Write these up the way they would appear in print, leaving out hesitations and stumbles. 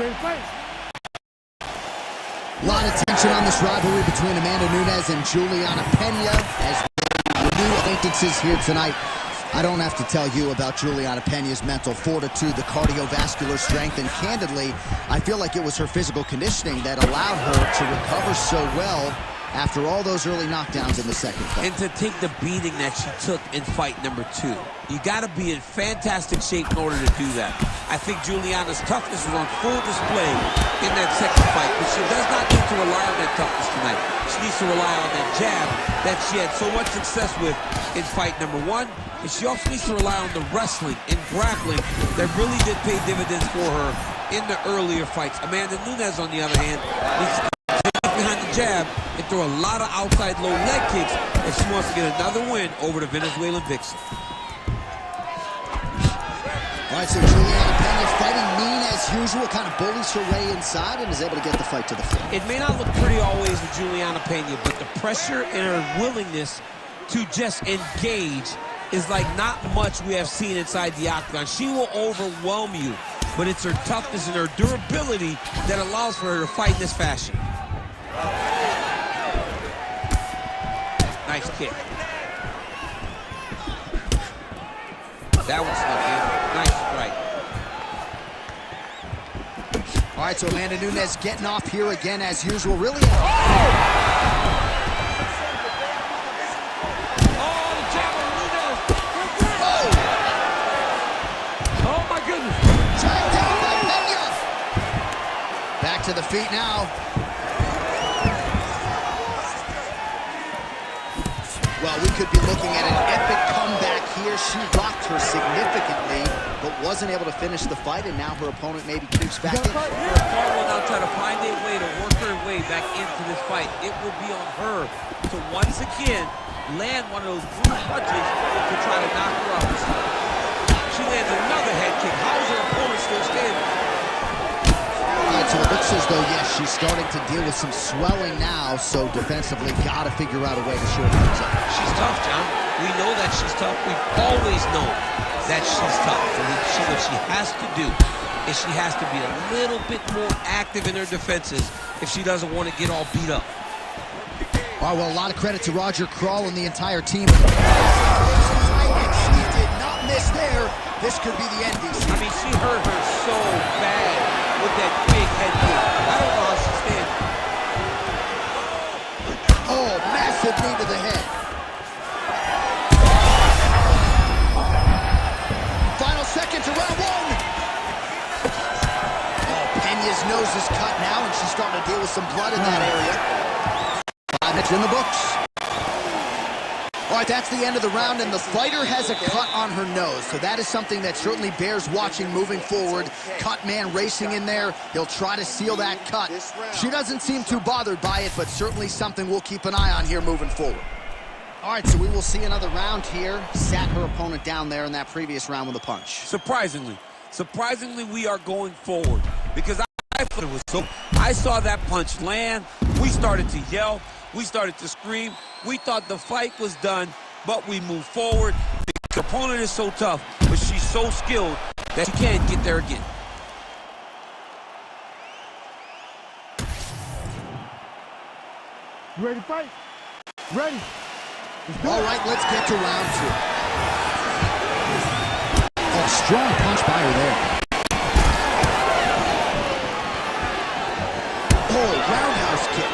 Ready to fight. A lot of tension on this rivalry between Amanda Nunes and Juliana Pena as new acquaintances here tonight. I don't have to tell you about Juliana Pena's mental fortitude, the cardiovascular strength, and candidly, I feel like it was her physical conditioning that allowed her to recover so well after all those early knockdowns in the second fight. And to take the beating that she took in fight number 2. You got to be in fantastic shape in order to do that. I think Juliana's toughness was on full display in that second fight, but she does not need to rely on that toughness tonight. She needs to rely on that jab that she had so much success with in fight number 1, and she also needs to rely on the wrestling and grappling that really did pay dividends for her in the earlier fights. Amanda Nunes, on the other hand, needs to take behind the jab and throw a lot of outside low leg kicks if she wants to get another win over the Venezuelan Vixen. All right, so Juliana Pena fighting mean as usual, kind of bullies her way inside and is able to get the fight to the floor. It may not look pretty always with Juliana Pena, but the pressure and her willingness to just engage is like not much we have seen inside the octagon. She will overwhelm you, but it's her toughness and her durability that allows for her to fight in this fashion. Nice kick. That one snuck in. Nice strike. All right, so Amanda Nunes getting off here again as usual. Really. To the feet now. Well, we could be looking at an epic comeback here. She rocked her significantly, but wasn't able to finish the fight, and now her opponent maybe keeps back in. Her opponent will now try to find a way to work her way back into this fight. It will be on her to once again land one of those brutal punches to try to knock her off the spot. She lands another head kick. How is her opponent still standing? So it looks as though, yes, she's starting to deal with some swelling now, so defensively got to figure out a way to shore things up. She's tough, John. We know that she's tough. We've always known that she's tough. So what she has to do is she has to be a little bit more active in her defenses if she doesn't want to get all beat up. All right, well, a lot of credit to Roger Kral and the entire team. She did not miss there. This could be the end, DC. I mean, she hurt her so bad with that big head kick. I don't know how she's standing. Oh, massive knee to the head. Final seconds of round 1. Oh, Pena's nose is cut now, and she's starting to deal with some blood in that area. 5 minutes in the books. All right, that's the end of the round, and the fighter has a cut on her nose. So that is something that certainly bears watching moving forward. Cut man racing in there. He'll try to seal that cut. She doesn't seem too bothered by it, but certainly something we'll keep an eye on here moving forward. All right, so we will see another round here. Sat her opponent down there in that previous round with a punch. Surprisingly, we are going forward because I thought it was so. I saw that punch land. We started to yell. We started to scream. We thought the fight was done, but we moved forward. The opponent is so tough, but she's so skilled that she can't get there again. You ready to fight? Ready. All right, let's get to round 2. Oh, strong punch by her there. Oh, roundhouse kick.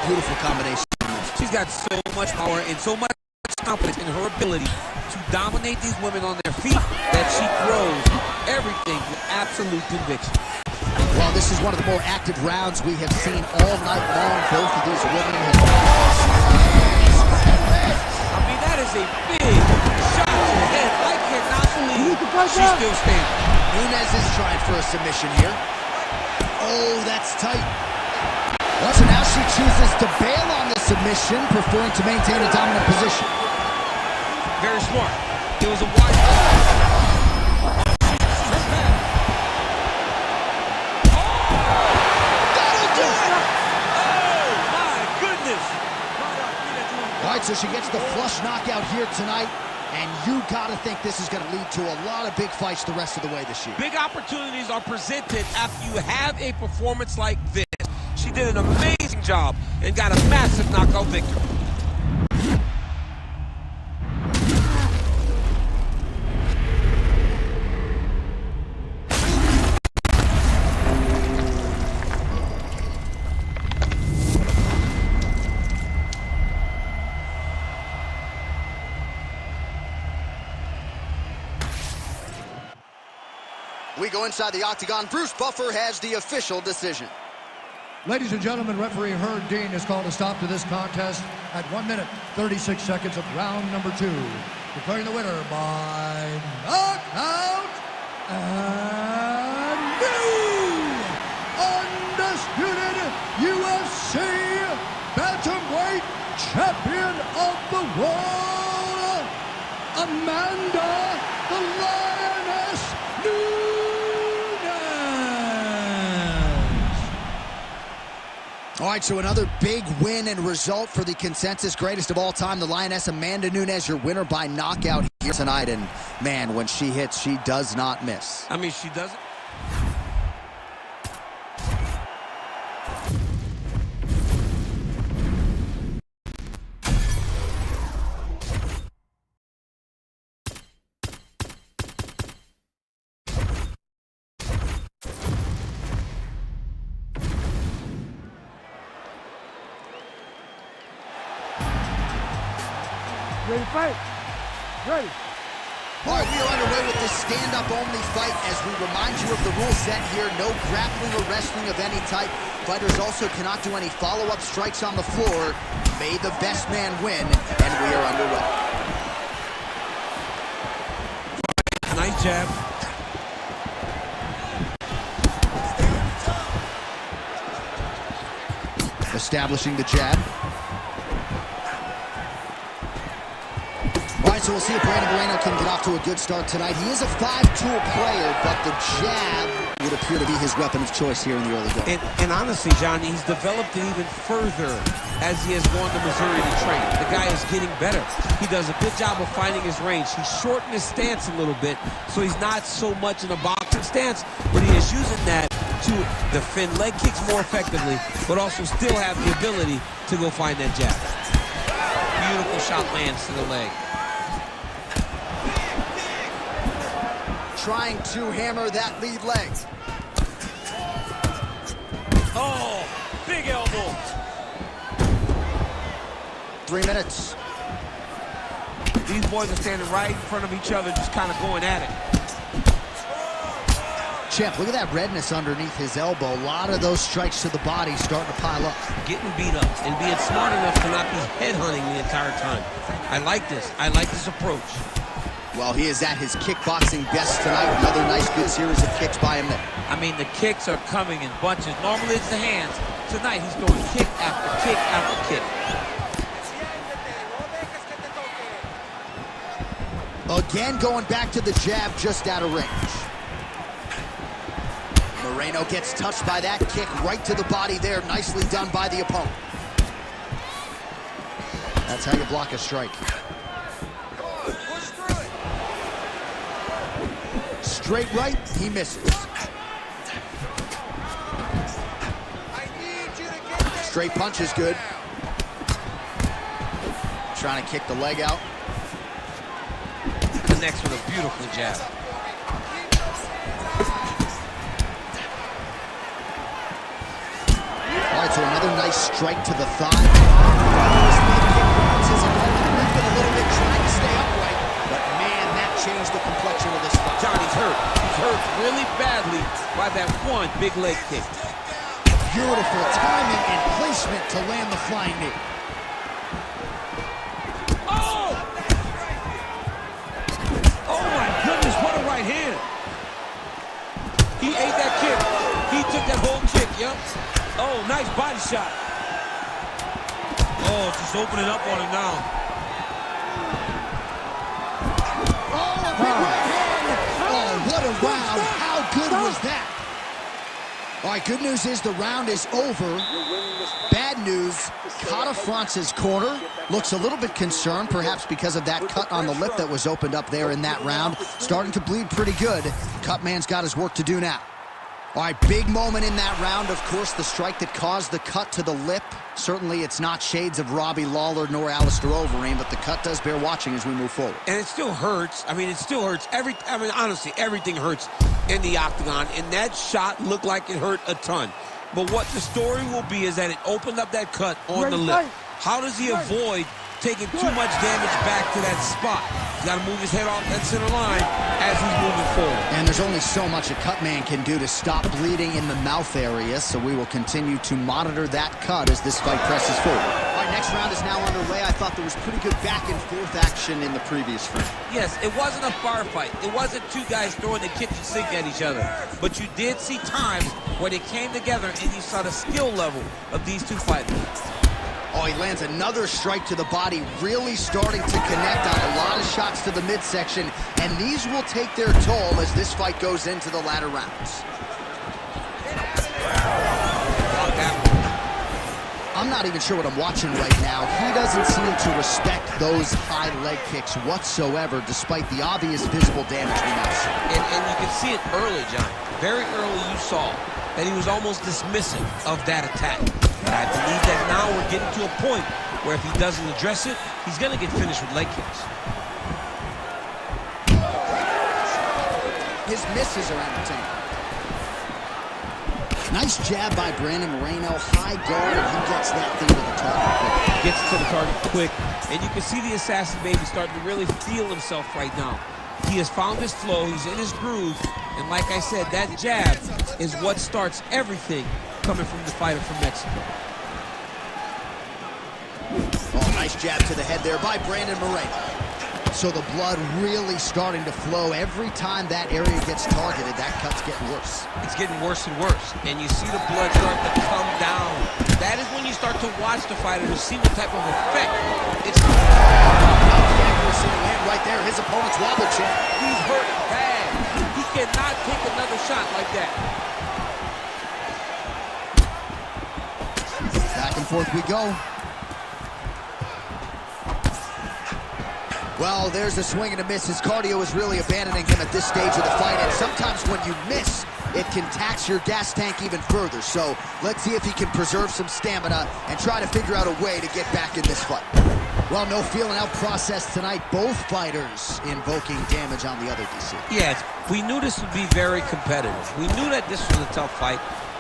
Beautiful combination. She's got so much power and so much confidence in her ability to dominate these women on their feet that she throws everything with absolute conviction. Well, this is one of the more active rounds we have seen all night long. Both of these women have... I mean, that is a big shot to the head. I cannot believe she's still standing. Nunes is trying for a submission here. Oh, that's tight. Well, so now she chooses to bail on the submission, preferring to maintain a dominant position. Very smart. It was a wise call. That'll do it! Oh, my goodness! All right, so she gets the flush knockout here tonight. And you got to think this is going to lead to a lot of big fights the rest of the way this year. Big opportunities are presented after you have a performance like this. She did an amazing job and got a massive knockout victory. We go inside the octagon. Bruce Buffer has the official decision. Ladies and gentlemen, referee Herb Dean has called a stop to this contest at 1 minute, 36 seconds of round number 2. Declaring the winner by knockout and new undisputed UFC bantamweight champion of the world, Amanda the Lioness Nunes. All right, so another big win and result for the consensus greatest of all time, the Lioness Amanda Nunes, your winner by knockout here tonight. And man, when she hits, she does not miss. I mean, she doesn't. Ready to fight? Ready. All right, we are underway with this stand-up only fight as we remind you of the rule set here. No grappling or wrestling of any type. Fighters also cannot do any follow-up strikes on the floor. May the best man win, and we are underway. Nice jab. Establishing the jab. All right, so we'll see if Brandon Moreno can get off to a good start tonight. He is a 5-tool player, but the jab would appear to be his weapon of choice here in the early going. And honestly, John, he's developed it even further as he has gone to Missouri to train. The guy is getting better. He does a good job of finding his range. He's shortened his stance a little bit, so he's not so much in a boxing stance, but he is using that to defend leg kicks more effectively, but also still have the ability to go find that jab. Beautiful shot lands to the leg. Trying to hammer that lead leg. Oh, big elbow. 3 minutes. These boys are standing right in front of each other, just kind of going at it. Champ, look at that redness underneath his elbow. A lot of those strikes to the body starting to pile up. Getting beat up and being smart enough to not be headhunting the entire time. I like this. I like this approach. Well, he is at his kickboxing best tonight. Another nice, good series of kicks by him there. I mean, the kicks are coming in bunches. Normally it's the hands. Tonight he's throwing kick after kick after kick. Again, going back to the jab just out of range. Moreno gets touched by that kick right to the body there. Nicely done by the opponent. That's how you block a strike. Straight right, he misses. Straight punch is good. Trying to kick the leg out. Connects with a beautiful jab. All right, so another nice strike to the thigh. His opponent lifted a little bit, trying to stay upright. But man, that changed the complexion of this fight. Johnny's hurt. He's hurt really badly by that one big leg kick. Beautiful timing and placement to land the flying knee. Oh! Oh my goodness, what a right hand. He ate that kick. He took that whole kick, yep. Oh, nice body shot. Oh, just opening up on him now. Oh, big right hand. Oh, what a round. How good was that? All right, good news is the round is over. Bad news, Cata France's corner looks a little bit concerned, perhaps because of that cut on the lip that was opened up there in that round. Starting to bleed pretty good. Cutman's got his work to do now. All right, big moment in that round, of course, the strike that caused the cut to the lip. Certainly it's not shades of Robbie Lawler nor Alistair Overeem, but the cut does bear watching as we move forward. And it still hurts. I mean, it still hurts. Honestly, everything hurts in the octagon, and that shot looked like it hurt a ton. But what the story will be is that it opened up that cut on the lip. How does he avoid taking too much damage back to that spot? He's got to move his head off that center line as he's moving forward. And there's only so much a cut man can do to stop bleeding in the mouth area, so we will continue to monitor that cut as this fight presses forward. All right, next round is now underway. I thought there was pretty good back and forth action in the previous round. Yes, it wasn't a firefight. It wasn't two guys throwing the kitchen sink at each other. But you did see times where they came together and you saw the skill level of these two fighters. Oh, he lands another strike to the body, really starting to connect on a lot of shots to the midsection, and these will take their toll as this fight goes into the latter rounds. I'm not even sure what I'm watching right now. He doesn't seem to respect those high leg kicks whatsoever, despite the obvious visible damage we now see. And you can see it early, John. Very early you saw that he was almost dismissive of that attack. But I believe that now we're getting to a point where if he doesn't address it, he's going to get finished with leg kicks. His misses are entertaining. Nice jab by Brandon Moreno. High guard, and he gets that thing to the target quick. Gets to the target quick, and you can see the assassin baby starting to really feel himself right now. He has found his flow, he's in his groove, and like I said, that jab is what starts everything coming from the fighter from Mexico. Oh, nice jab to the head there by Brandon Moreno. So the blood really starting to flow. Every time that area gets targeted, that cut's getting worse. It's getting worse and worse, and you see the blood start to come down. That is when you start to watch the fighter to see what type of effect it's going to have. Right there, his opponent's wobble check. He's hurt bad. He cannot take another shot like that. Back and forth we go. Well, there's a swing and a miss. His cardio is really abandoning him at this stage of the fight, and sometimes when you miss, it can tax your gas tank even further. So let's see if he can preserve some stamina and try to figure out a way to get back in this fight. Well, no feeling out process tonight. Both fighters invoking damage on the other, DC. Yes, we knew this would be very competitive. We knew that this was a tough fight.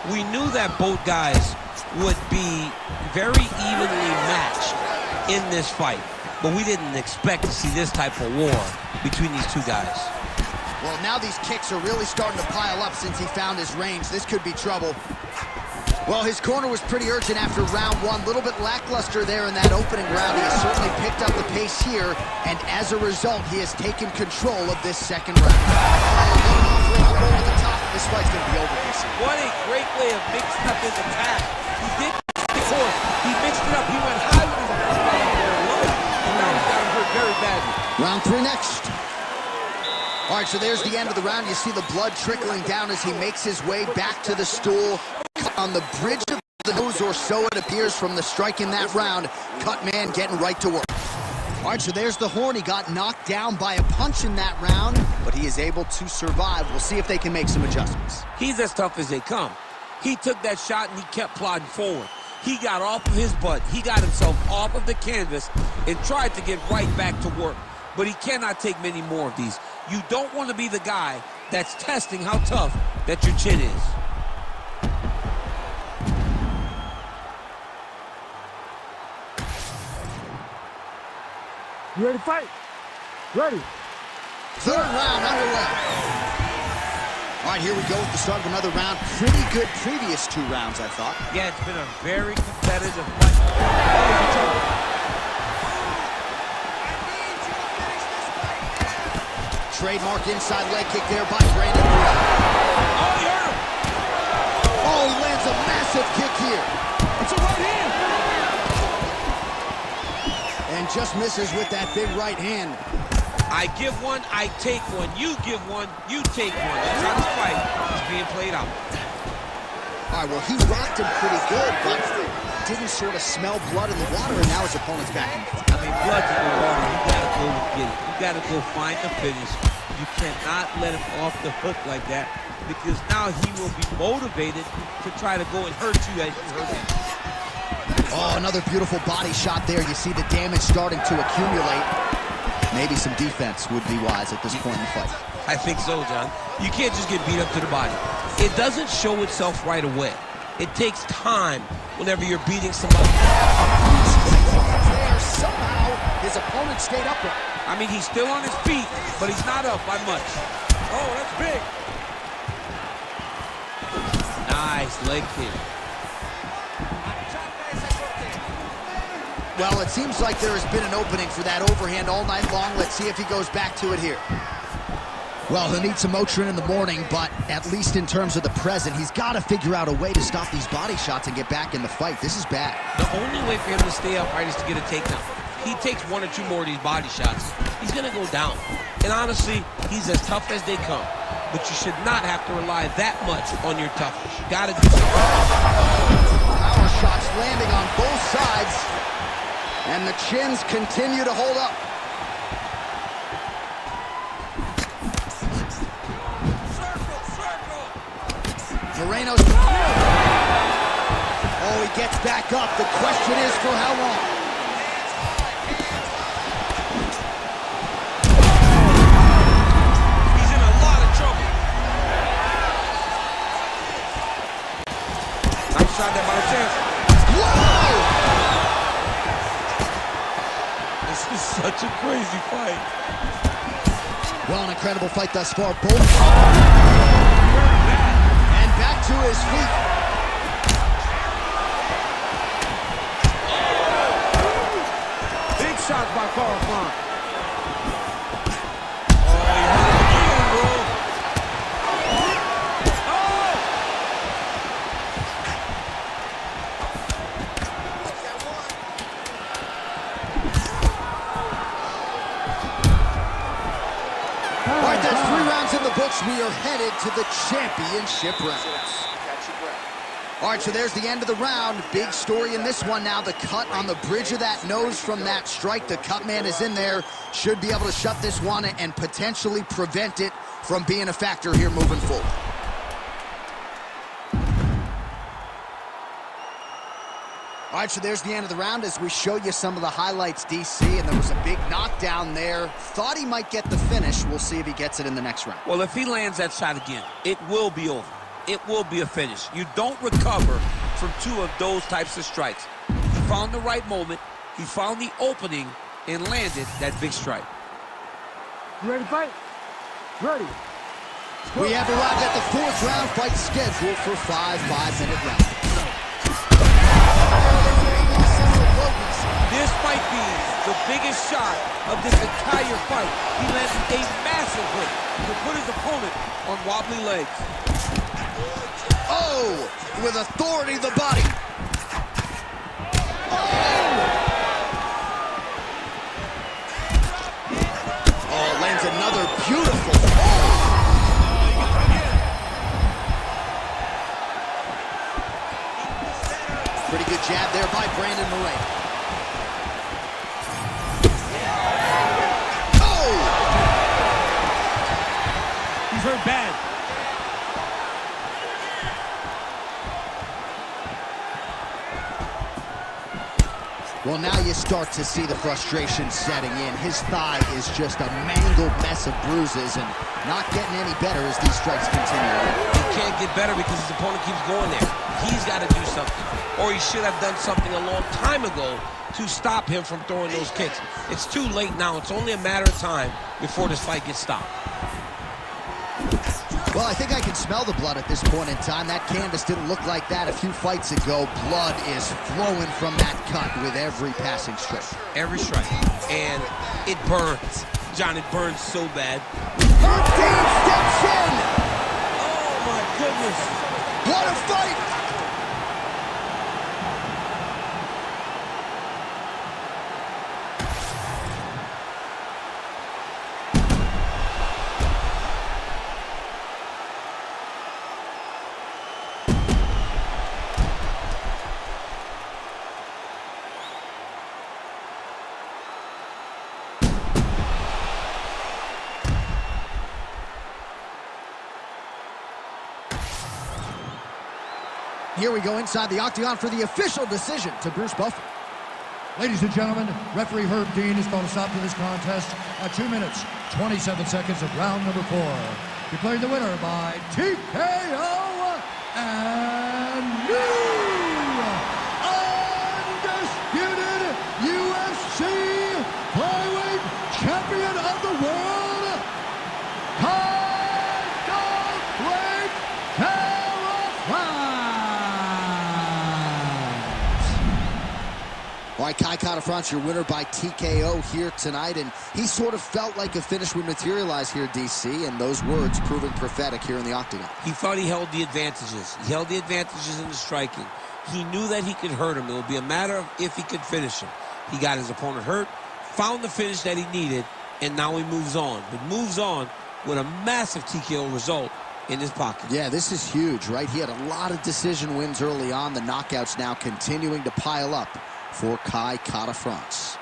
We knew that both guys would be very evenly matched in this fight. But we didn't expect to see this type of war between these two guys. Well, now these kicks are really starting to pile up since he found his range. This could be trouble. Well, his corner was pretty urgent after round one. A little bit lackluster there in that opening round. He has certainly picked up the pace here, and as a result, he has taken control of this second round. Over the top. This fight's going to be over, DC. What a great way of mixing up his attack. He did before. He mixed it up. He went high with his attack. Very badly. Round three next. All right, so there's the end of the round. You see the blood trickling down as he makes his way back to the stool. On the bridge of the nose, or so it appears from the strike in that round. Cut man getting right to work. All right, so there's the horn. He got knocked down by a punch in that round, but he is able to survive. We'll see if they can make some adjustments. He's as tough as they come. He took that shot and he kept plodding forward. He got off of his butt. He got himself off of the canvas and tried to get right back to work. But he cannot take many more of these. You don't want to be the guy that's testing how tough that your chin is. You ready to fight? Ready. Third round underway. All right, here we go with the start of another round. Pretty good previous two rounds, I thought. Yeah, it's been a very competitive fight. Trademark inside leg kick there by Brandon Moreno. Oh, he hurt him. Oh, he lands a massive kick here. It's a right hand. And just misses with that big right hand. I give one, I take one. You give one, you take one. That's how this fight is being played out. All right, well, he rocked him pretty good, but didn't sort of smell blood in the water, and now his opponent's back in. I mean, blood's in the water. You gotta go get it. You gotta go find the finish. You cannot let him off the hook like that, because now he will be motivated to try to go and hurt you as you hurt him. Oh, another beautiful body shot there. You see the damage starting to accumulate. Maybe some defense would be wise at this point in the fight. I think so, John. You can't just get beat up to the body. It doesn't show itself right away. It takes time whenever you're beating somebody. There, somehow, his opponent stayed upright. I mean, he's still on his feet, but he's not up by much. Oh, that's big. Nice leg kick. Well, it seems like there has been an opening for that overhand all night long. Let's see if he goes back to it here. Well, he'll need some Motrin in the morning, but at least in terms of the present, he's got to figure out a way to stop these body shots and get back in the fight. This is bad. The only way for him to stay upright is to get a takedown. He takes one or two more of these body shots, he's going to go down. And honestly, he's as tough as they come. But you should not have to rely that much on your toughness. You got to do something. Power shots landing on both sides, and the chins continue to hold up. Moreno's... Oh, he gets back up. The question is for how long? He's in a lot of trouble. Nice shot there by the chance. Whoa! This is such a crazy fight. Well, an incredible fight thus far. Both. Back to his feet. Big shots by Carl Font. Oh, he hurt him again, bro. Oh! All right, that's 3 rounds in the books. We are headed to the championship rounds. All right, so there's the end of the round. Big story in this one now. The cut on the bridge of that nose from that strike. The cut man is in there. Should be able to shut this one and potentially prevent it from being a factor here moving forward. All right, so there's the end of the round as we show you some of the highlights, DC, and there was a big knockdown there. Thought he might get the finish. We'll see if he gets it in the next round. Well, if he lands that shot again, it will be over. It will be a finish. You don't recover from 2 of those types of strikes. He found the right moment, he found the opening, and landed that big strike. You ready to fight? Ready. We have arrived at the 4th round fight scheduled for 5 5-minute rounds. This might be the biggest shot of this entire fight. He landed a massive hook to put his opponent on wobbly legs. Oh, with authority the body. Oh, lands another beautiful. Pretty good jab there by Brandon Moreno. Oh! He's hurt bad. Well, now you start to see the frustration setting in. His thigh is just a mangled mess of bruises and not getting any better as these strikes continue. He can't get better because his opponent keeps going there. He's got to do something, or he should have done something a long time ago to stop him from throwing those kicks. It's too late now. It's only a matter of time before this fight gets stopped. Well, I think I can smell the blood at this point in time. That canvas didn't look like that a few fights ago. Blood is flowing from that cut with every passing strike. Every strike. And it burns. John, it burns so bad. Dean steps in! Oh, my goodness. What a fight! Here we go inside the octagon for the official decision to Bruce Buffer. Ladies and gentlemen, referee Herb Dean has called a stop to this contest at 2 minutes, 27 seconds of round number 4. Declaring the winner by TKO and new undisputed UFC flyweight champion of the world, All right, Kai Kara-France, your winner by TKO here tonight, and he sort of felt like a finish would materialize here, DC, and those words proving prophetic here in the octagon. He thought he held the advantages. He held the advantages in the striking. He knew that he could hurt him. It would be a matter of if he could finish him. He got his opponent hurt, found the finish that he needed, and now he moves on. But moves on with a massive TKO result in his pocket. Yeah, this is huge, right? He had a lot of decision wins early on. The knockouts now continuing to pile up for Kai Kara-France.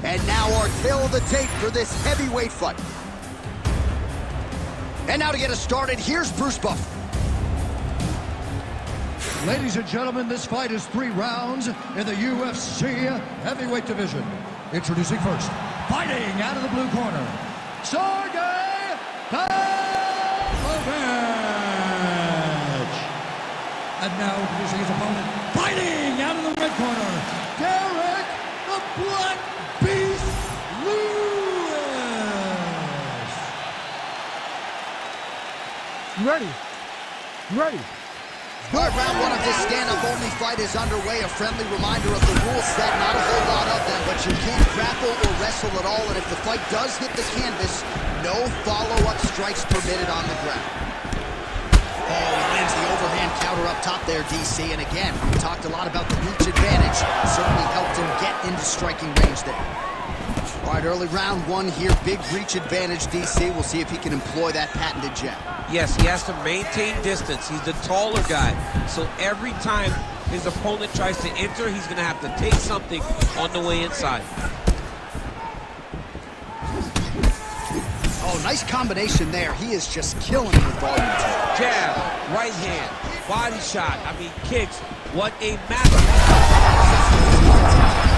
And now our tail of the tape for this heavyweight fight. And now to get us started, here's Bruce Buffer. Ladies and gentlemen, this fight is 3 rounds in the UFC heavyweight division. Introducing first, fighting out of the blue corner, Sergey Pavlovich. And now introducing his opponent, fighting out of the red corner, Derek the Black Beast Lewis. You ready? You ready? All right, round 1 of this stand-up-only fight is underway. A friendly reminder of the rules set, not a whole lot of them, but you can't grapple or wrestle at all, and if the fight does hit the canvas, no follow-up strikes permitted on the ground. Oh, he lands the overhand counter up top there, DC, and again, we talked a lot about the reach advantage. Certainly helped him get into striking range there. All right, early round 1 here, big reach advantage, DC. We'll see if he can employ that patented jab. Yes, he has to maintain distance. He's the taller guy. So every time his opponent tries to enter, he's going to have to take something on the way inside. Oh, nice combination there. He is just killing him with volume. Jab, right hand, body shot. I mean, kicks. What a master.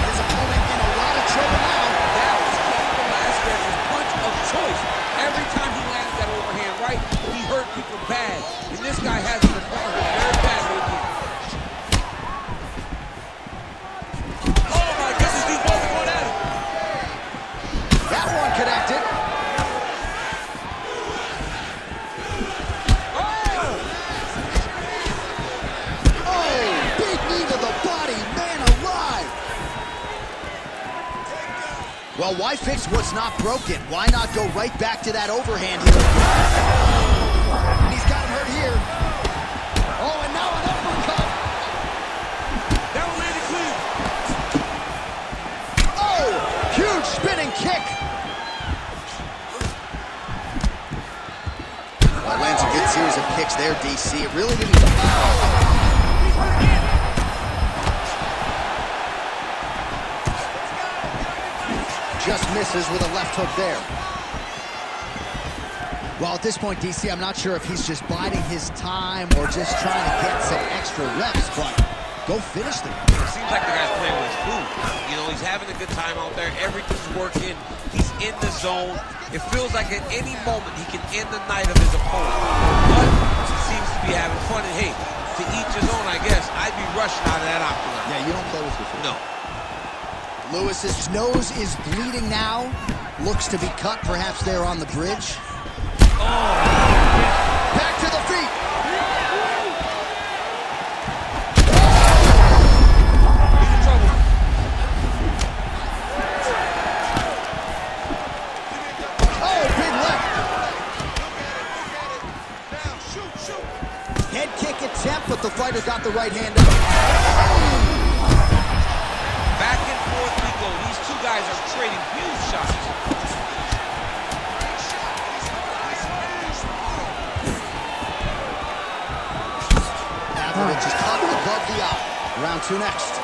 His opponent in a lot of trouble now. That was Cain Velasquez's punch of choice. Every time he landed that overhand right, he hurt people bad. And this guy has an opponent very bad right here. Oh my goodness, these both are going at it. That one connected. Oh, big knee to the body, man alive. Well, why fix what's not broken? Why not go right back to that overhand here? And he's got him hurt here. Oh, and now an uppercut. That one landed clean. Oh, huge spinning kick. Well, lands a good series of kicks there, DC. It really didn't... Just misses with a left hook there. Well, at this point, DC, I'm not sure if he's just biding his time or just trying to get some extra reps, but go finish them. It seems like the guy's playing with his food. You know, he's having a good time out there. Everything's working. He's in the zone. It feels like at any moment he can end the night of his opponent. But he seems to be having fun. And hey, to each his own, I guess. I'd be rushing out of that octagon. Yeah, you don't play with your food. No. Lewis's nose is bleeding now. Looks to be cut, perhaps there on the bridge. Back to the feet. He's in trouble. Head kick attempt, but the fighter got the right hand up. Back and forth we go. These two guys are trading huge shots. Average is caught above the eye. Round 2 next.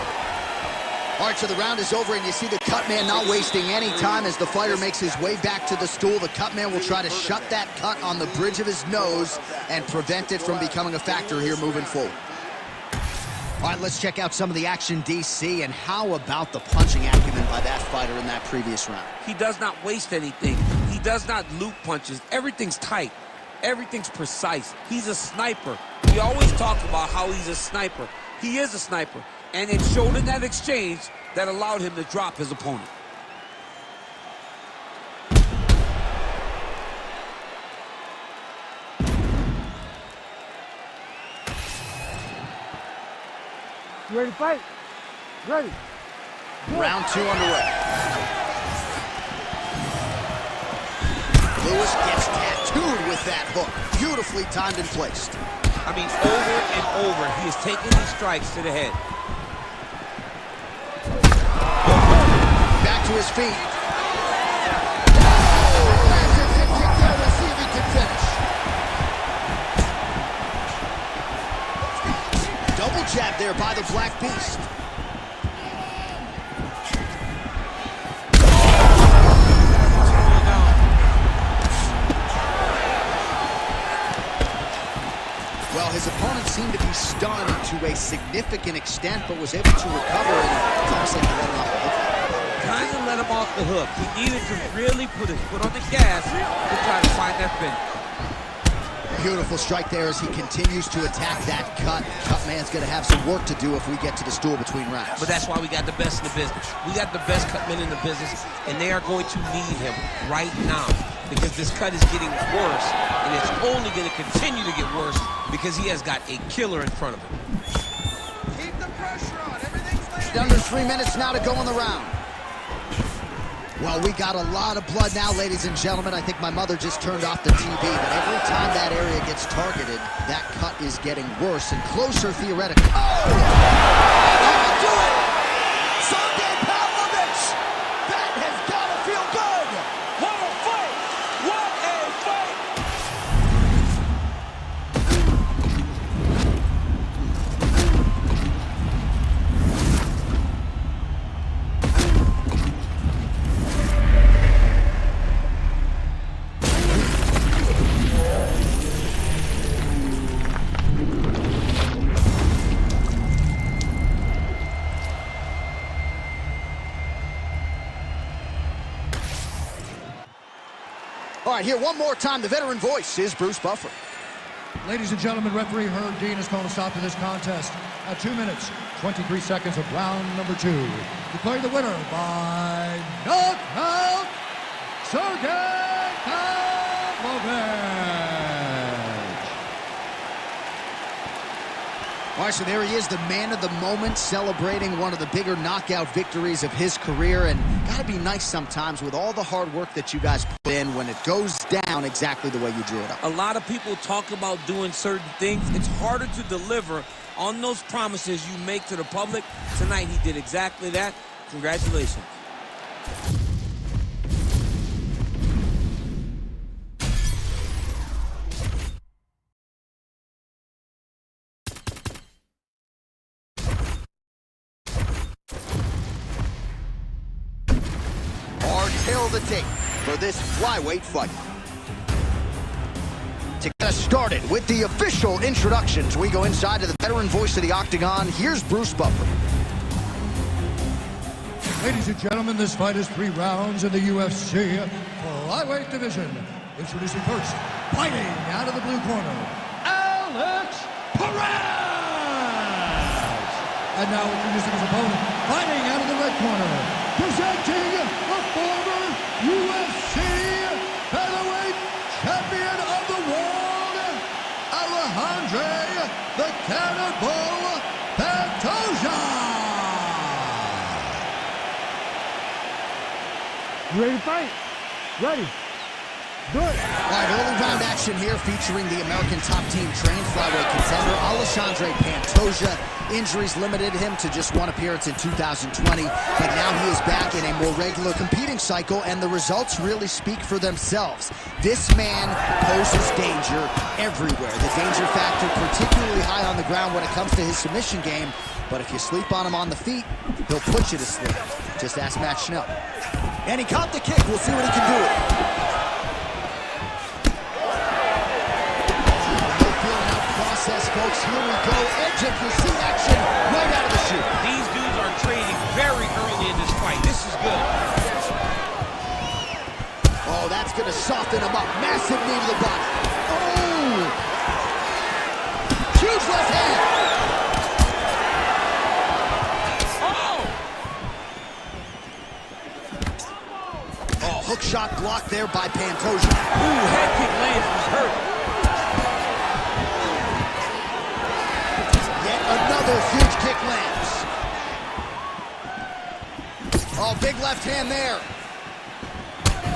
All right, so the round is over, and you see the cut man not wasting any time as the fighter makes his way back to the stool. The cut man will try to shut that cut on the bridge of his nose and prevent it from becoming a factor here moving forward. All right, let's check out some of the action, DC, and how about the punching acumen by that fighter in that previous round? He does not waste anything. He does not loop punches. Everything's tight. Everything's precise. He's a sniper. We always talk about how he's a sniper. He is a sniper. And it showed in that exchange that allowed him to drop his opponent. You ready to fight? Ready. Round 2 underway. Lewis gets tattooed with that hook. Beautifully timed and placed. I mean, over and over, he is taking these strikes to the head. Back to his feet. Let's see if he can finish. Double jab there by the Black Beast. Well, his opponent seemed to be stunned to a significant extent, but was able to recover and obviously let him off the hook. Kind of let him off the hook. He needed to really put his foot on the gas to try to find that finish. Beautiful strike there as he continues to attack that cut. Cut man's going to have some work to do if we get to the stool between rounds. But that's why we got the best in the business. We got the best cut men in the business, and they are going to need him right now because this cut is getting worse, and it's only going to continue to get worse because he has got a killer in front of him. Keep the pressure on. Everything's landing. Under 3 minutes now to go in the round. Well, we got a lot of blood now, ladies and gentlemen. I think my mother just turned off the TV, but every time that area gets targeted, that cut is getting worse and closer theoretically. Oh! That'll do it! Sergey Pavlovich! That has got to feel good! What a fight! What a fight! All right, here one more time. The veteran voice is Bruce Buffer. Ladies and gentlemen, referee Herb Dean is calling a stop to this contest at 2 minutes, 23 seconds of round number 2. Declaring the winner by knockout, Sergey Pavlovich. All right, so there he is, the man of the moment, celebrating one of the bigger knockout victories of his career. And gotta be nice sometimes with all the hard work that you guys put in when it goes down exactly the way you drew it up. A lot of people talk about doing certain things. It's harder to deliver on those promises you make to the public. Tonight, he did exactly that. Congratulations. Tail of the tape for this flyweight fight. To get us started with the official introductions, we go inside to the veteran voice of the Octagon. Here's Bruce Buffer. Ladies and gentlemen, this fight is 3 rounds in the UFC flyweight division. Introducing first, fighting out of the blue corner, Alex Perez! And now introducing his opponent, fighting out of the red corner, presenting the former UFC featherweight champion of the world, Alejandro the Cannibal Pantoja. You ready to fight? Ready. All right, early round action here featuring the American top team trained flyweight contender Alexandre Pantoja. Injuries limited him to just one appearance in 2020, but now he is back in a more regular competing cycle, and the results really speak for themselves. This man poses danger everywhere. The danger factor particularly high on the ground when it comes to his submission game, but if you sleep on him on the feet, he'll put you to sleep. Just ask Matt Schnell. And he caught the kick. We'll see what he can do with it. Folks, here we go. Edge of your seat action right out of the chute. These dudes are trading very early in this fight. This is good. Oh, that's going to soften him up. Massive knee to the body. Oh! Huge left hand. Oh! Oh, hook shot blocked there by Pantoja. Ooh, head kick lands. He's hurt. Another huge kick lands. Oh, big left hand there.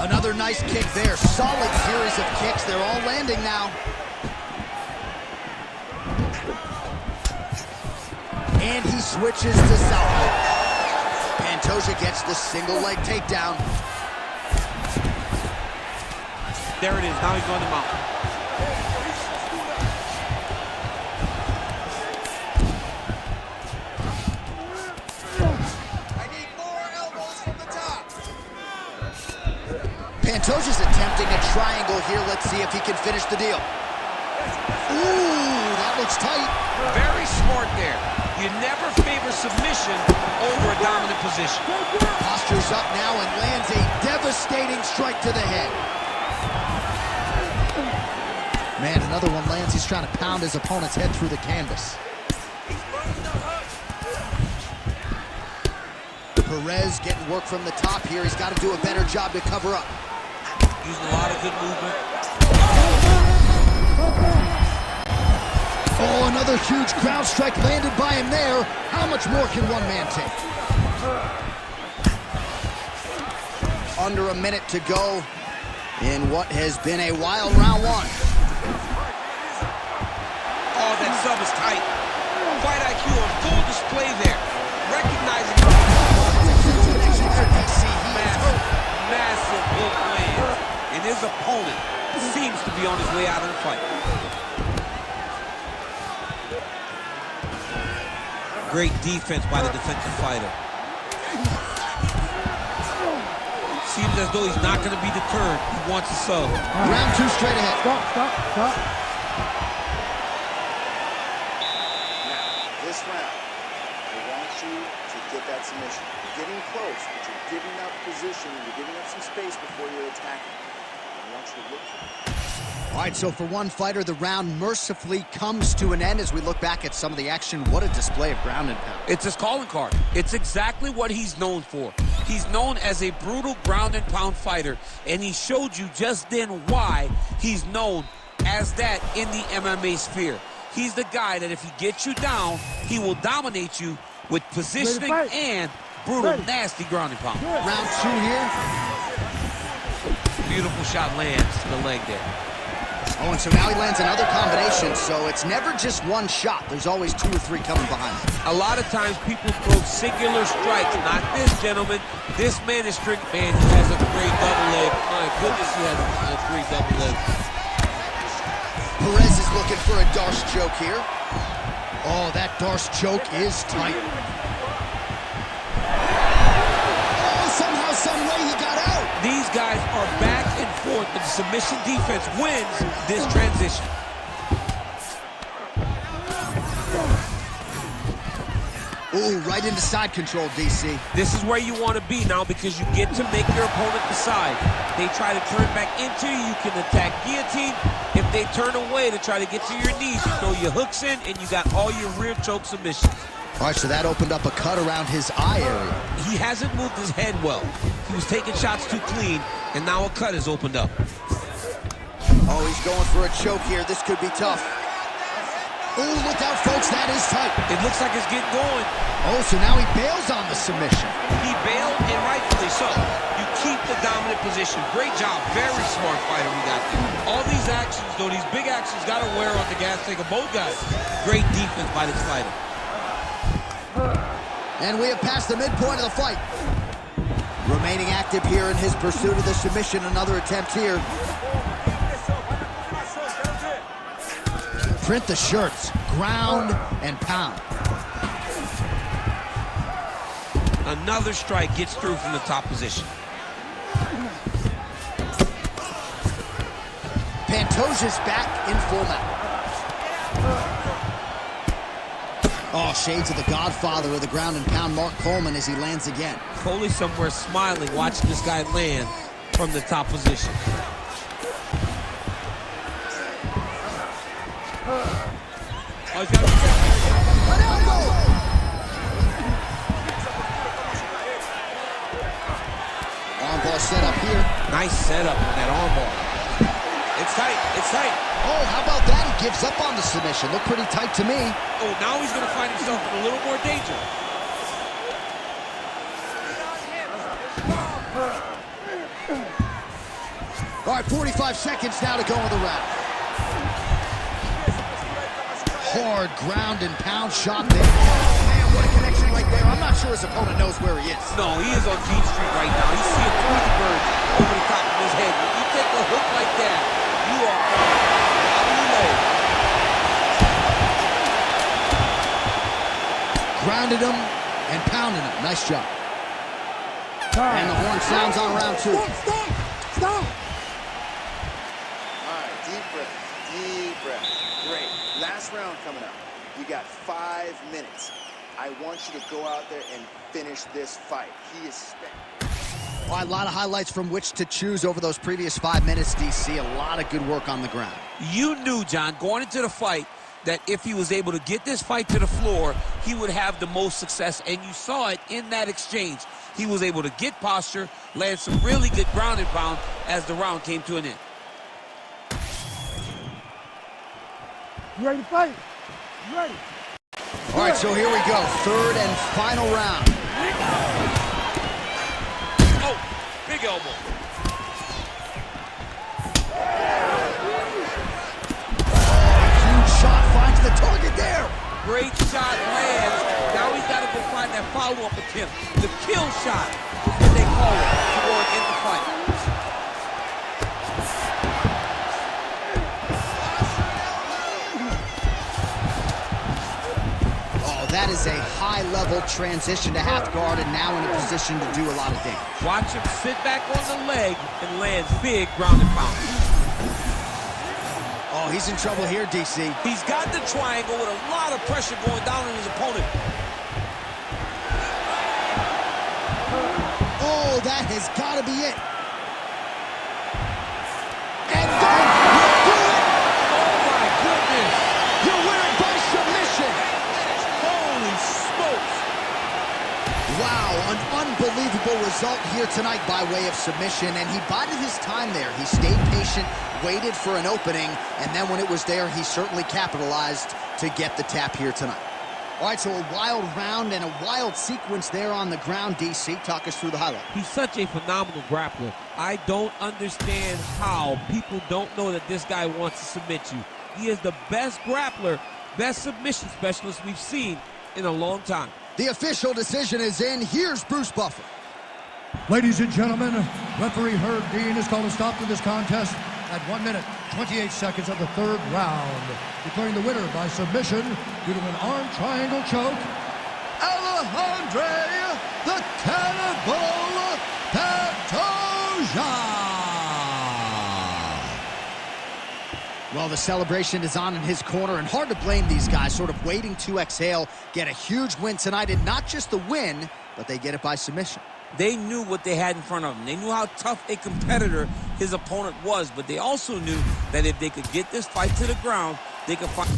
Another nice kick there. Solid series of kicks. They're all landing now. And he switches to southpaw. Pantoja gets the single leg takedown. There it is. Now he's going to mount. Pantoja's attempting a triangle here. Let's see if he can finish the deal. Ooh, that looks tight. Very smart there. You never favor submission over a dominant position. Postures up now and lands a devastating strike to the head. Man, another one lands. He's trying to pound his opponent's head through the canvas. Perez getting work from the top here. He's got to do a better job to cover up. Using a lot of good movement. Oh, another huge ground strike landed by him there. How much more can one man take? Under a minute to go in what has been a wild round one. Oh, that sub is tight. Fight IQ on full display there. Recognizing massive hook lands. And his opponent seems to be on his way out of the fight. Great defense by the defensive fighter. Seems as though he's not going to be deterred. He wants a sub. Round two straight ahead. Stop. This round, I want you to get that submission. You're getting close, but you're giving up position, you're giving up some space before you're attacking. I want you to look for it. All right, so for one fighter, the round mercifully comes to an end as we look back at some of the action. What a display of ground and pound. It's his calling card. It's exactly what he's known for. He's known as a brutal ground and pound fighter, and he showed you just then why he's known as that in the MMA sphere. He's the guy that if he gets you down, he will dominate you with positioning and brutal, nasty ground and pound. Round two here. Beautiful shot lands to the leg there. Oh, and so now he lands another combination, so it's never just one shot. There's always two or three coming behind him. A lot of times people throw singular strikes. Not this, gentlemen. This man is strict. Man, he has a great double leg. My goodness, he has a great double leg. Perez is looking for a Darce choke here. Oh, that Darce choke is tight. Oh, somehow, some way he got out. These guys are back and forth, but the submission defense wins this transition. Ooh, right into side control, DC. This is where you want to be now because you get to make your opponent decide. They try to turn back into you, you can attack guillotine. If they turn away to try to get to your knees, you throw your hooks in and you got all your rear choke submissions. All right, so that opened up a cut around his eye area. He hasn't moved his head well. He was taking shots too clean, and now a cut has opened up. Oh, he's going for a choke here. This could be tough. Oh, look out, folks. That is tight. It looks like it's getting going. Oh, so now he bails on the submission. He bailed, and rightfully so. You keep the dominant position. Great job. Very smart fighter we got there. All these actions, though, these big actions got to wear on the gas tank of both guys. Great defense by this fighter. And we have passed the midpoint of the fight. Remaining active here in his pursuit of the submission. Another attempt here. Print the shirts. Ground and pound. Another strike gets through from the top position. Pantoja's back in full mount. Oh, shades of the godfather of the ground and pound, Mark Coleman, as he lands again. Coley somewhere smiling, watching this guy land from the top position. Oh, he's got An elbow! Armbar set up here. nice setup on that armbar. It's tight. It's tight. Oh, how about that? He gives up on the submission. Looked pretty tight to me. Oh, now he's going to find himself in a little more danger. All right, 45 seconds now to go in the round. Hard ground and pound shot there. Oh, man, what a connection right there. I'm not sure his opponent knows where he is. No, he is on Dean Street right now. He's seeing through the birds over the top of his head. When you take a hook like that, you are on low. Grounded him and pounded him. Nice job. And the horn sounds on round two. All right, deep breath. Deep breath. Great. Last round coming up. You got 5 minutes. I want you to go out there and finish this fight. He is spent. All right, a lot of highlights from which to choose over those previous 5 minutes, DC. A lot of good work on the ground. You knew, John, going into the fight, that if he was able to get this fight to the floor, he would have the most success, and you saw it in that exchange. He was able to get posture, land some really good ground and pound as the round came to an end. You ready to fight? You ready? All right, so here we go. Third and final round. Oh, big elbow. Huge shot finds the target there. Great shot lands. Now he's got to go find that follow-up attempt. The kill shot is what they call it toward end the fight. Oh, that is a high-level transition to half guard and now in a position to do a lot of damage. Watch him sit back on the leg and land big ground and pound. Oh, he's in trouble here, DC. He's got the triangle with a lot of pressure going down on his opponent. Oh, that has got to be it. And then you do it. Oh, my goodness. You win it by submission. Holy smokes. Wow, an unbelievable result here tonight by way of submission, and he bided his time there. He stayed patient, waited for an opening, and then when it was there, he certainly capitalized to get the tap here tonight. All right, so a wild round and a wild sequence there on the ground, DC. Talk us through the highlight. He's such a phenomenal grappler. I don't understand how people don't know that this guy wants to submit you. He is the best grappler, best submission specialist we've seen in a long time. The official decision is in. Here's Bruce Buffer. Ladies and gentlemen, referee Herb Dean has called a stop to this contest at 1 minute, 28 seconds of the third round, declaring the winner by submission due to an arm triangle choke, Alejandro the Cannibal Pantoja. Well, the celebration is on in his corner, and hard to blame these guys, sort of waiting to exhale, get a huge win tonight, and not just the win, but they get it by submission. They knew what they had in front of them. They knew how tough a competitor his opponent was, but they also knew that if they could get this fight to the ground, they could find...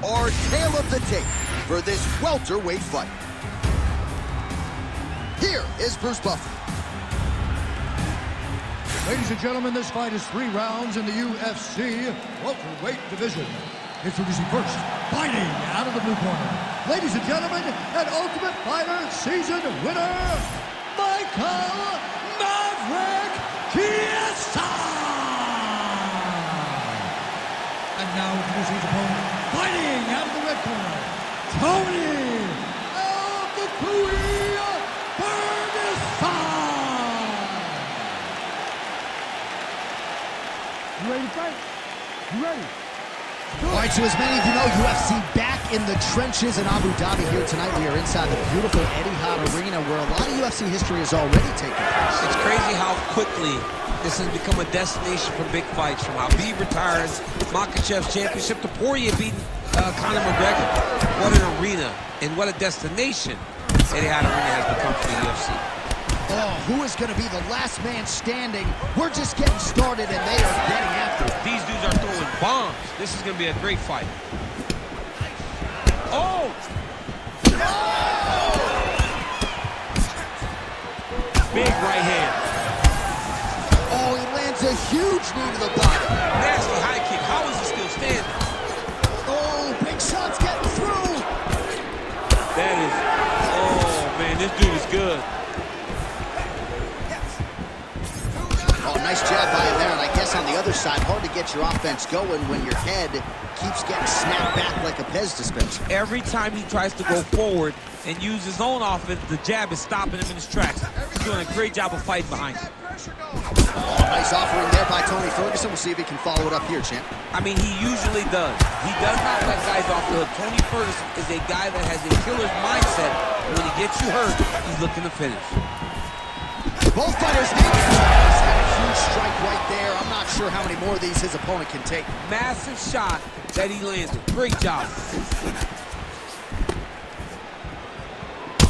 our tale of the tape for this welterweight fight. Here is Bruce Buffer. Ladies and gentlemen, this fight is 3 rounds in the UFC welterweight division. Introducing first, fighting out of the blue corner. Ladies and gentlemen, an Ultimate Fighter season winner, Michael Maverick Chiesa! And now introducing his opponent, fighting out of the red corner, Tony Ferguson! You ready to fight? You ready? All right, so as many of you know, UFC back in the trenches in Abu Dhabi here tonight. We are inside the beautiful Etihad Arena where a lot of UFC history has already taken place. It's crazy how quickly this has become a destination for big fights. From Habib retires, Makhachev's championship, to Poirier beating Conor McGregor. What an arena and what a destination Etihad Arena has become for the UFC. Oh, who is going to be the last man standing? We're just getting started, and they are getting after it. These dudes are throwing bombs. This is going to be a great fight. Oh! Big right hand. Oh, he lands a huge knee to the body. Nasty high kick. How is he still standing? Oh, big shots getting through. That is... Oh, man, this dude is good. Oh, nice jab by him there, and I guess on the other side, hard to get your offense going when your head keeps getting snapped back like a Pez dispenser. Every time he tries to go forward and use his own offense, the jab is stopping him in his tracks. He's doing a great job of fighting behind it. Oh, nice offering there by Tony Ferguson. We'll see if he can follow it up here, champ. I mean, he usually does. He does not let guys off the hook. Tony Ferguson is a guy that has a killer's mindset. When he gets you hurt, he's looking to finish. Both fighters need a huge strike right there. I'm not sure how many more of these his opponent can take. Massive shot that he landed. Great job.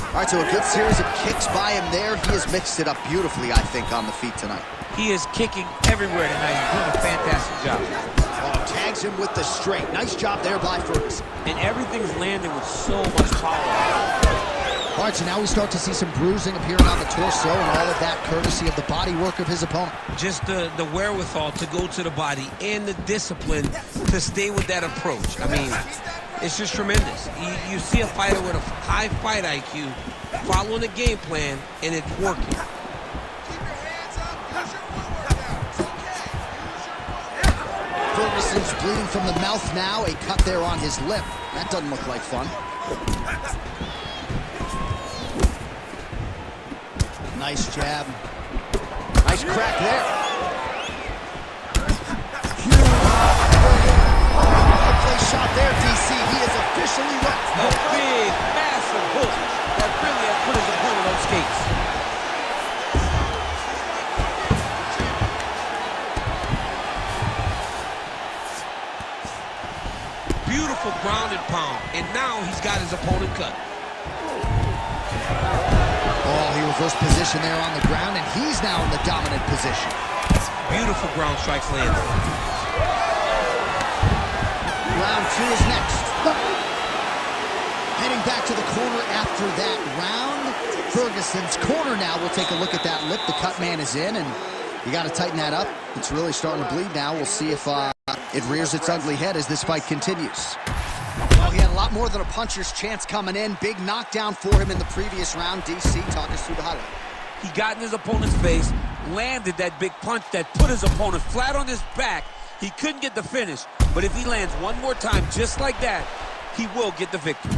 All right, so a good series of kicks by him there. He has mixed it up beautifully, I think, on the feet tonight. He is kicking everywhere tonight. He's doing a fantastic job. Oh, tags him with the straight. Nice job there by Ferguson. And everything's landing with so much power. All right, so now we start to see some bruising appearing on the torso, and all of that courtesy of the body work of his opponent. Just the wherewithal to go to the body and the discipline to stay with that approach. I mean, it's just tremendous. You see a fighter with a high fight IQ following a game plan, and it's working. Ferguson's bleeding from the mouth now, a cut there on his lip. That doesn't look like fun. Nice jab. Nice crack there. Huge. Well-placed shot there, DC. He is officially wet. A big, massive hook that really has put his opponent on skates. Beautiful ground and pound, and now he's got his opponent cut. Oh, he reversed position there on the ground, and he's now in the dominant position. Beautiful ground strikes landed. Round 2 is next. Heading back to the corner after that round. Ferguson's corner now. We'll take a look at that lip. The cut man is in, and you got to tighten that up. It's really starting to bleed now. We'll see if it rears its ugly head as this fight continues. Well, he had a lot more than a puncher's chance coming in. Big knockdown for him in the previous round. DC, talk us through the highlight. He got in his opponent's face, landed that big punch that put his opponent flat on his back. He couldn't get the finish, but if he lands one more time just like that, he will get the victory.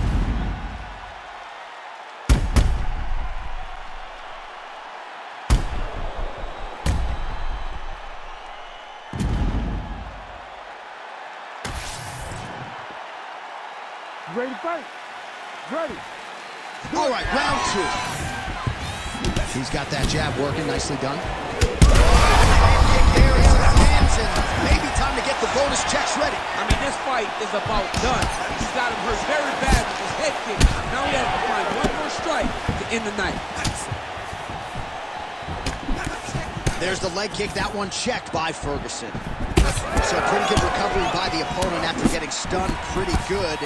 Ready to fight? Ready. All right, round 2. He's got that jab working. Nicely done. Maybe time to get the bonus checks ready. I mean, this fight is about done. He's got him hurt very bad with his head kick. Now he has to find one more strike to end the night. There's the leg kick. That one checked by Ferguson. So pretty good recovery by the opponent after getting stunned pretty good.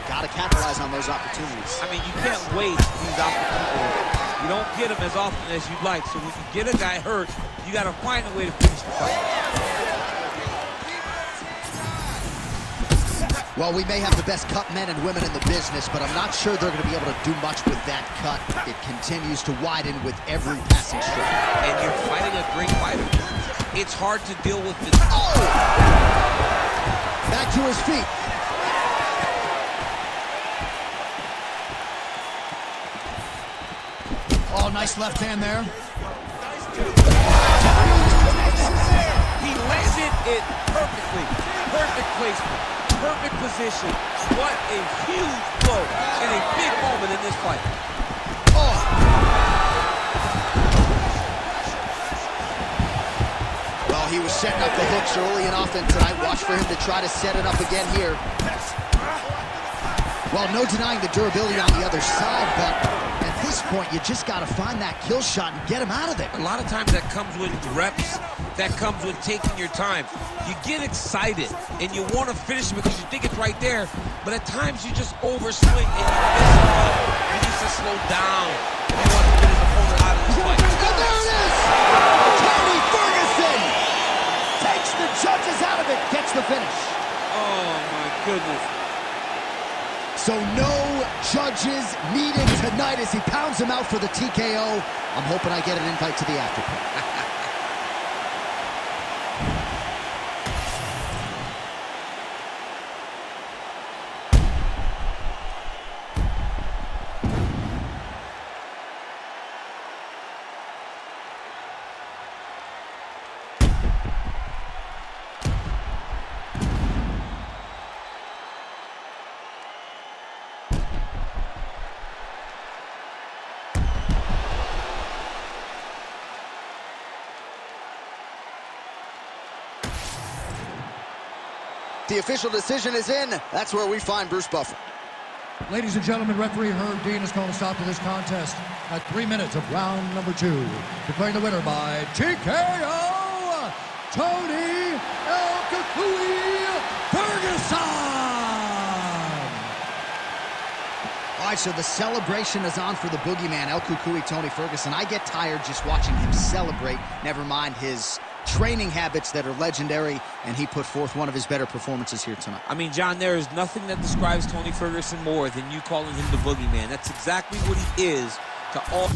Got to capitalize on those opportunities. I mean, you can't waste these opportunities. You don't get them as often as you'd like. So when you get a guy hurt, you got to find a way to finish the fight. Well, we may have the best cut men and women in the business, but I'm not sure they're going to be able to do much with that cut. It continues to widen with every passing stroke. And you're fighting a great fighter. It's hard to deal with the... Oh! Back to his feet. Oh, nice left hand there. He landed it perfectly. Perfect placement. Perfect position. What a huge blow in a big moment in this fight. Oh! Well, he was setting up the hooks early and often tonight. Watch for him to try to set it up again here. Well, no denying the durability on the other side, but at this point, you just got to find that kill shot and get him out of there. A lot of times that comes with reps. That comes with taking your time. You get excited, and you want to finish it because you think it's right there, but at times you just overswing and you miss it. You need to slow down if you want to get his opponent out of this fight. And there it is! Tony Ferguson takes the judges out of it, gets the finish. Oh, my goodness. So no judges needed tonight as he pounds him out for the TKO. I'm hoping I get an invite to the after party. The official decision is in. That's where we find Bruce Buffer. Ladies and gentlemen, referee Herb Dean has called a stop to this contest at 3 minutes of round number 2. Declaring the winner by TKO, Tony El Kukui Ferguson! All right, so the celebration is on for the boogeyman, El Kukui Tony Ferguson. I get tired just watching him celebrate, never mind his training habits that are legendary, and he put forth one of his better performances here tonight. I mean, John, there is nothing that describes Tony Ferguson more than you calling him the boogeyman. That's exactly what he is to all...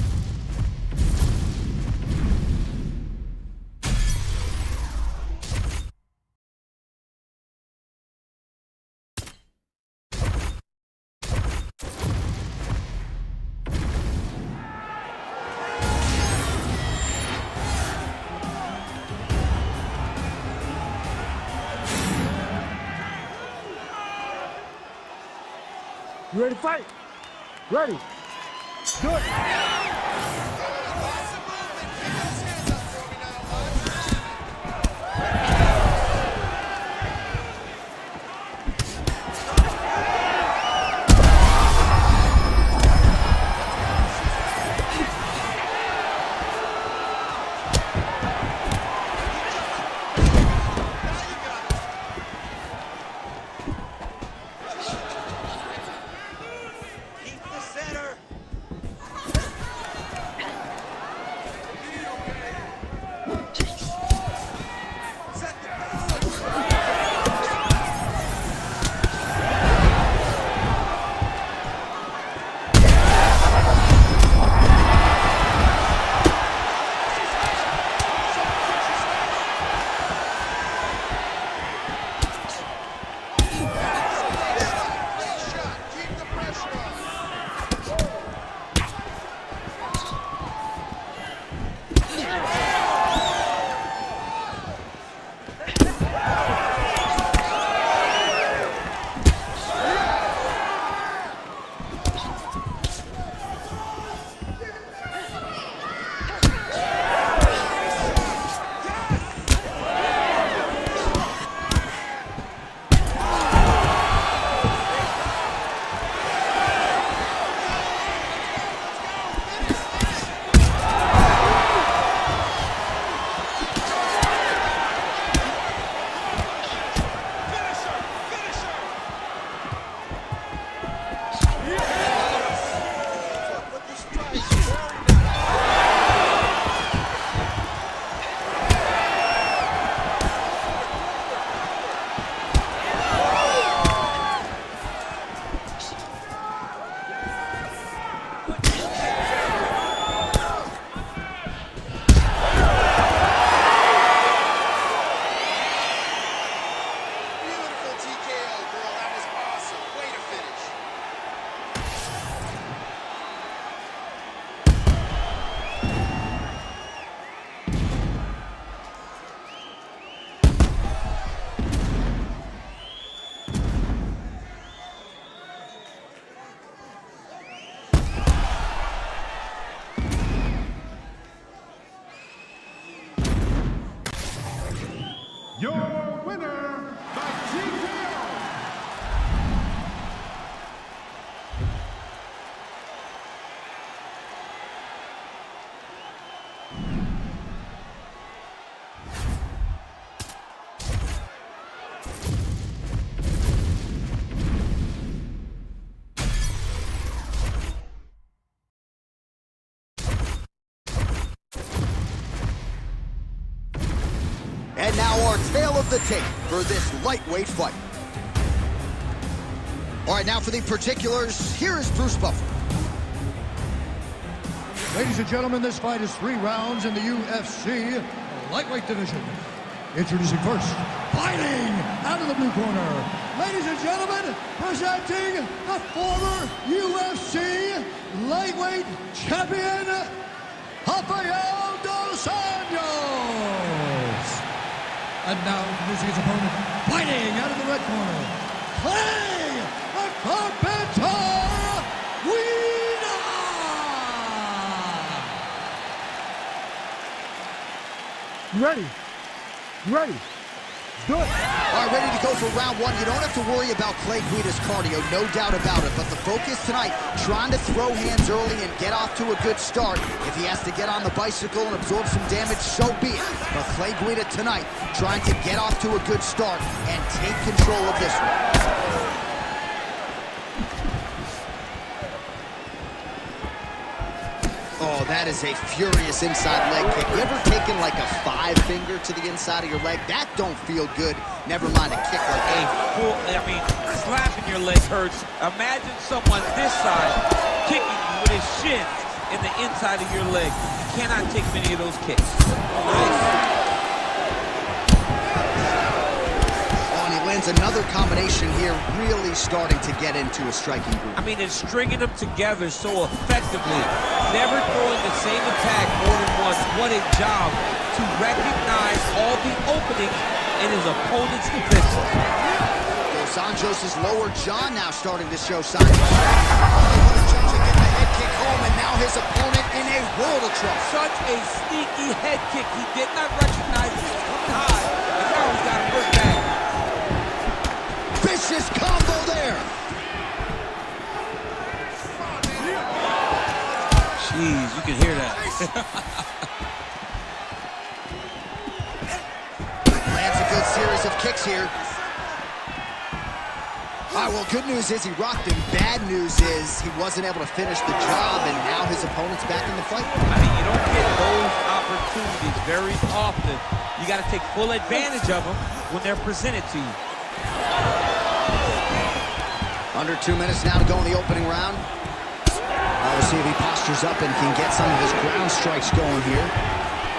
You ready to fight? Ready. Good. now our tale of the tape for this lightweight fight. All right, now for the particulars, here is Bruce Buffer. Ladies and gentlemen, this fight is 3 rounds in the UFC lightweight division. Introducing first, fighting out of the blue corner. Ladies and gentlemen, presenting the former UFC lightweight champion, Rafael dos Anjos. And now introducing his opponent, fighting out of the red corner, Clay the Carpenter Guida. You ready? You ready? Let's do it. All right, ready to go for round 1. You don't have to worry about Clay Guida's cardio, no doubt about it. But the focus tonight, trying to throw hands early and get off to a good start. If he has to get on the bicycle and absorb some damage, so be it. But Clay Guida tonight, trying to get off to a good start and take control of this one. Oh, that is a furious inside leg kick. You ever taken like a 5-finger to the inside of your leg? That don't feel good. Never mind a kick like that. Slapping your leg hurts. Imagine someone this side kicking you with his shins in the inside of your leg. You cannot take many of those kicks. Nice. Lands another combination here, really starting to get into a striking group. I mean, it's stringing them together so effectively. Never throwing the same attack more than once. What a job to recognize all the openings in his opponent's defense. Dos Anjos' lower jaw now starting to show signs. Get the head kick home, and now his opponent in a world of trouble. Such a sneaky head kick. He did not recognize it was coming high, and now he's got to work back. Vicious combo there. Jeez, you can hear that. Lands a good series of kicks here. All right, well, good news is he rocked him. Bad news is he wasn't able to finish the job, and now his opponent's back in the fight. I mean, you don't get those opportunities very often. You got to take full advantage of them when they're presented to you. Under 2 minutes now to go in the opening round. We'll see if he postures up and can get some of his ground strikes going here.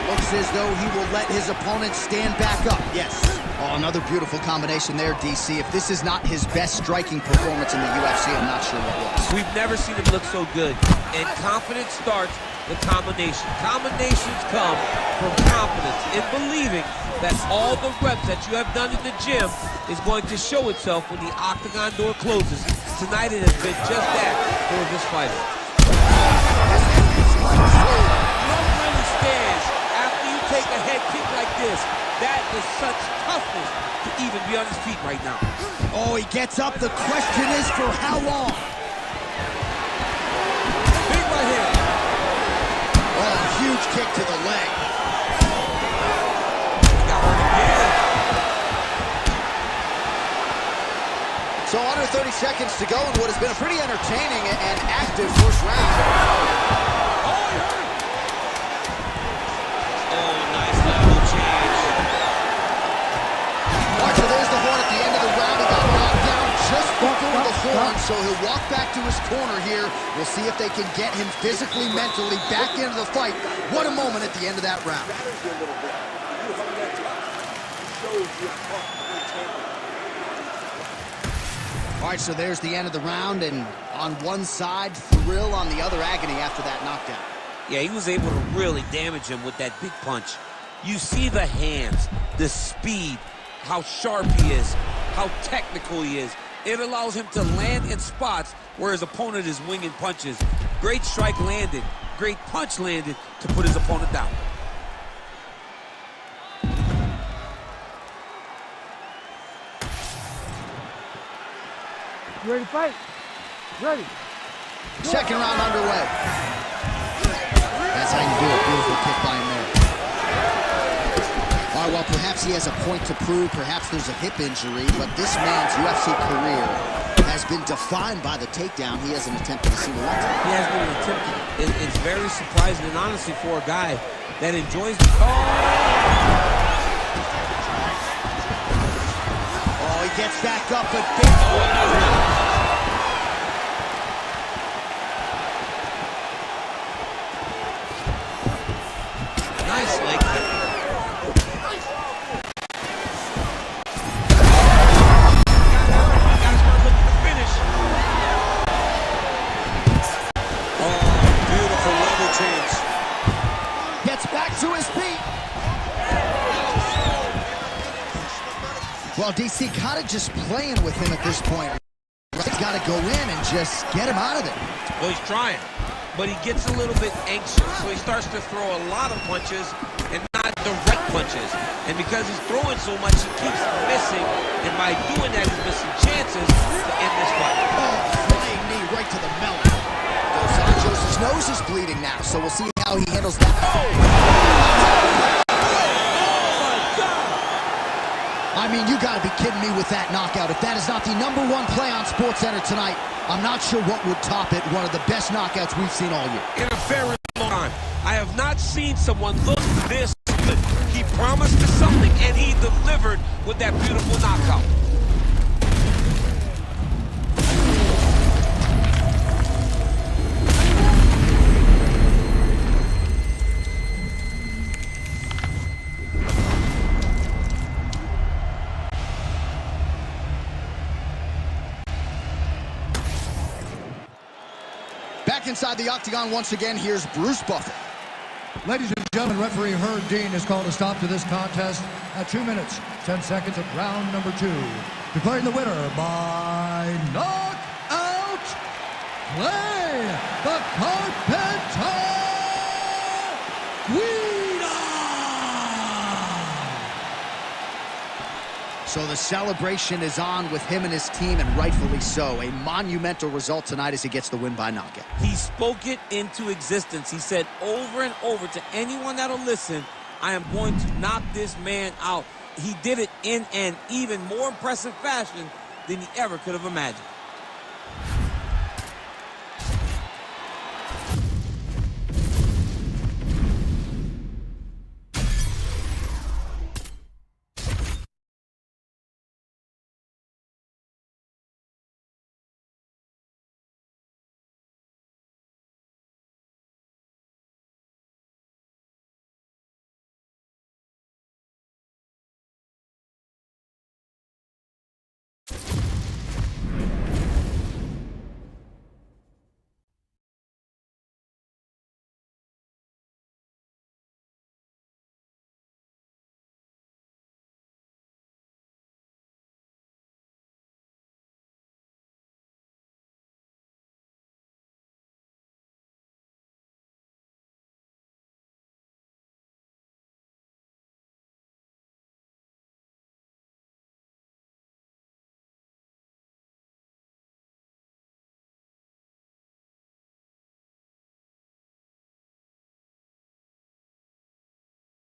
Looks as though he will let his opponent stand back up. Yes. Oh, another beautiful combination there, DC. If this is not his best striking performance in the UFC, I'm not sure what was. We've never seen him look so good. And confidence starts with combination. Combinations come from confidence in believing that all the reps that you have done in the gym is going to show itself when the octagon door closes. Tonight it has been just that for this fighter. What really stands after you take a head kick like this? That is such toughness to even be on his feet right now. Oh, he gets up. The question is for how long? Big right here. Oh, huge kick to the leg. So under 30 seconds to go in what has been a pretty entertaining and active first round. Oh, he hurt him. Oh, nice level change. All right, so there's the horn at the end of the round. He got knocked down just before the horn, so he'll walk back to his corner here. We'll see if they can get him physically, mentally back into the fight. What a moment at the end of that round. All right, so there's the end of the round, and on one side, thrill, on the other, agony after that knockdown. Yeah, he was able to really damage him with that big punch. You see the hands, the speed, how sharp he is, how technical he is. It allows him to land in spots where his opponent is winging punches. Great strike landed, great punch landed to put his opponent down. You ready to fight? Ready. Second round underway. That's how you do it. Beautiful kick by him there. All right, well, perhaps he has a point to prove. Perhaps there's a hip injury, but this man's UFC career has been defined by the takedown. He hasn't attempted a single one. He hasn't even attempted. It's very surprising, and honestly, for a guy that enjoys the... Oh! he gets back up, but Nice leg kick. Gotta start looking to finish. Oh, beautiful level change. gets back to his feet. Well, DC kind of just playing with him at this point. He's got to go in and just get him out of there. Well, he's trying, but he gets a little bit anxious, so he starts to throw a lot of punches and not direct punches. And because he's throwing so much, he keeps missing, and by doing that, he's missing chances to end this fight. Oh, flying knee right to the melon. Dos Anjos' nose is bleeding now, so we'll see how he handles that. I mean, you gotta be kidding me with that knockout. If that is not the #1 play on SportsCenter tonight, I'm not sure what would top it. One of the best knockouts we've seen all year. In a very long time, I have not seen someone look this good. He promised us something, and he delivered with that beautiful knockout. Back inside the octagon once again, here's Bruce Buffer. Ladies and gentlemen, referee Herb Dean has called a stop to this contest at 2 minutes, 10 seconds of round number 2. Declaring the winner by knockout, Clay the Carpenter Guida! So the celebration is on with him and his team, and rightfully so. A monumental result tonight as he gets the win by knockout. He spoke it into existence. He said over and over to anyone that'll listen, I am going to knock this man out. He did it in an even more impressive fashion than he ever could have imagined.